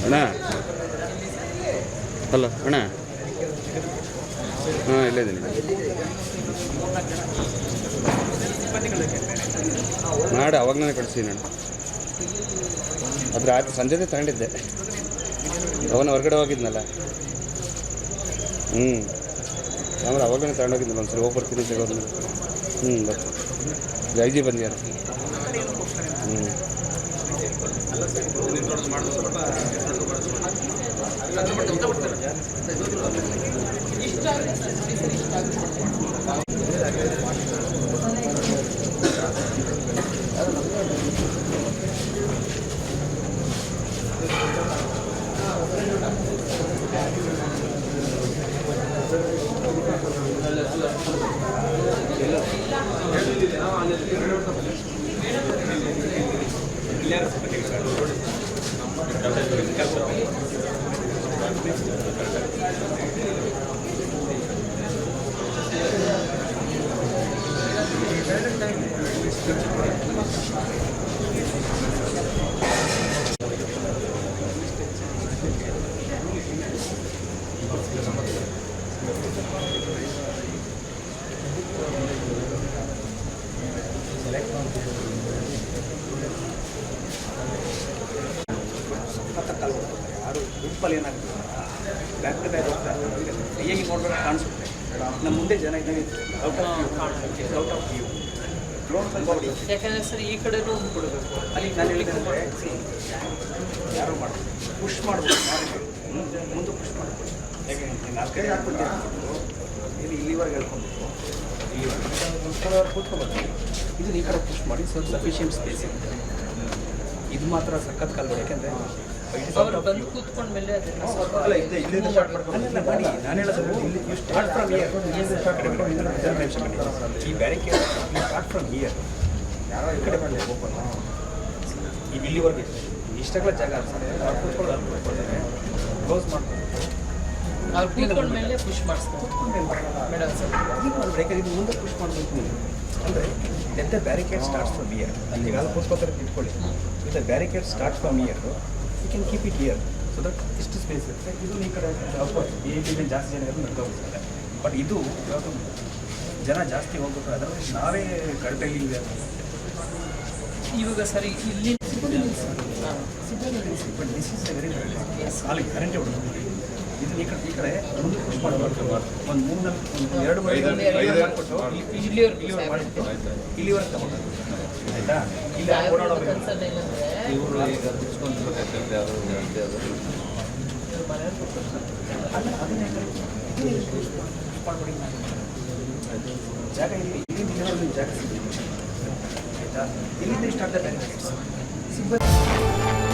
ಅಣ್ಣ ಹಲೋ ಅಣ್ಣ ಹಾಂ ಇಲ್ಲೇ ಇದ್ದೀನಿ ಮಾಡಿ ಅವಾಗಲೇ ಕಳಿಸ್ತೀನಿ ನಾನು ಅದು ರಾತ್ರಿ ಸಂಜೆದೇ ತಗೊಂಡಿದ್ದೆ ಅವನು ಹೊರಗಡೆ ಹೋಗಿದ್ನಲ್ಲ ಆಮೇಲೆ ಅವಾಗಲೇ ತಗೊಂಡೋಗಿದ್ನಲ್ಲ ಒಂದು ಸರಿ ಹೋಗಿ ಬರ್ತೀನಿ ಸಿಗೋದ್ಮೇಲೆ ಬರ್ತೀನಿ ಐಜಿ ಬಂದ್ಯಾರ ಗುಂಪಲ್ಲಿ ಏನಾಗ್ತದೆ ಬ್ಯಾಕ್ ಟು ಬ್ಯಾಕ್ ಹೋಗ್ತಾ ಹೇಗೆ ನೋಡ್ಬೇಕು ಕಾಣಿಸುತ್ತೆ ನಮ್ಮ ಮುಂದೆ ಜನ ಇದ್ದಂಗೆ ಔಟ್ ಆಫ್ ವ್ಯೂ ಯಾಕಂದರೆ ಸರ್ ಈ ಕಡೆನೂ ಕೊಡಬೇಕು ಅಲ್ಲಿ ನಾನು ಹೇಳಿದ್ರೆ ಯಾರೋ ಮಾಡ್ಬೋದು ಪುಷ್ ಮಾಡ್ಬೋದು ಮುಂದೆ ಪುಷ್ ಮಾಡ್ಬೋದು ಯಾಕೆ ನಾಲ್ಕೈದು ಹಾಕ್ಬಿಟ್ಟು ಇಲ್ಲಿವರೆಗೆ ಹೇಳ್ಕೊಂಡ್ಬಿಟ್ಟು ಇಲ್ಲಿವರೆಗೆ ಕೂತ್ಕೊಬೋದು ಇದನ್ನ ಈ ಕಡೆ ಪುಷ್ ಮಾಡಿ ಸ್ವಲ್ಪ ಸಫಿಷಿಯೆಂಟ್ ಸ್ಪೇಸ್ ಇರುತ್ತೆ ಇದು ಮಾತ್ರ ಸಖತ್ ಕಾಲ್ಬೇಡಿ ಯಾಕೆಂದರೆ ಅವರು ಬಂದು ಕೂತ್ಕೊಂಡ ಮೇಲೆ ಮಾಡಿ ನಾನು ಹೇಳೋದು ಇಲ್ಲಿ ಸ್ಟಾರ್ಟ್ ಫ್ರಮ್ ಹಿಯರ್ ಈ ಬ್ಯಾರಿಕೇಡ್ ಸ್ಟಾರ್ಟ್ ಫ್ರಮ್ ಹಿಯರ್ ಯಾರೋ ಈ ಕಡೆ ಮಾಡಲಿ ಓಪನ್ ಈಗ ಇಲ್ಲಿವರೆಗೆ ಇಷ್ಟೆಲ್ಲ ಜಾಗ ಅವ್ರು ಕೂತ್ಕೊಳ್ಳೋದು ಅಲ್ಲಿ ಕೂತ್ಕೊಳ್ತಾರೆ ಕ್ಲೋಸ್ ಮಾಡ್ಕೊಂಡು ಅವ್ರು ಕೂತ್ಕೊಂಡ ಮೇಲೆ ಪುಷ್ ಮಾಡಿಸ್ತಾರೆ ಮೇಡಮ್ ಸರ್ ಈಗ ಮಾಡ್ಬೇಕು ಯಾಕಂದ್ರೆ ಇದು ಮುಂದೆ ಪುಷ್ ಮಾಡ್ಬೇಕು ನೀವು ಅಂದರೆ at the barricade starts from here ಅಲ್ಲಿ ಈಗ ಕೂತ್ಕೋತಾರೆ ಇಟ್ಕೊಳ್ಳಿ with the barricade start from here you can keep it here so that ಇಷ್ಟು ಸ್ಪೇಸ್ ಇರುತ್ತೆ ಇದು ಈ ಕಡೆ ಅಫ್ಕೋರ್ಸ್ ಈ ಜಾಸ್ತಿ ಜನ ಇರೋದು ನಡ್ಕೋಬೇಕು ಬಟ್ ಇದು ಯಾವುದು ಜನ ಜಾಸ್ತಿ ಹೋಗ್ಬೇಕು ಅದರಲ್ಲಿ ನಾವೇ ಕಳಪೆಯಲ್ಲಿ ಇದೆ ಇವಾಗ ಸರಿ ಇಲ್ಲಿ ಬಟ್ ದಿಸ್ ಇಸ್ ವೆರಿ ಅಲ್ಲಿ ಕರೆಂಟೇ ಹೊಡೆದು ಇದನ್ನ ಈ ಕಡೆ ಮುಂದೆ ಪುಷ್ ಮಾಡಬಾರ್ದು ಒಂದು ಮೂರು ಕೊಟ್ಟು ಇಲ್ಲಿವರೆಗೆ ಮಾಡಿಬಿಟ್ಟು ಇಲ್ಲಿವರೆಗೆ ತಗೊಂಡು ಆಯಿತಾ ಇಲ್ಲಿ ಓಡಾಡೋದು ಇವರು ಈಗ ಬಿಚ್ಕೊಂಡ್ಬೇಕಾಗ್ತದೆ ಜಾಗ ಇಲ್ಲಿ ಇಲ್ಲಿಂದ ಜಾಗ ಸಿಗುತ್ತೆ ಆಯಿತಾ ಇಲ್ಲಿಂದ ಸ್ಟಾರ್ಟ್ ಸಿಬ್ಬಂದಿ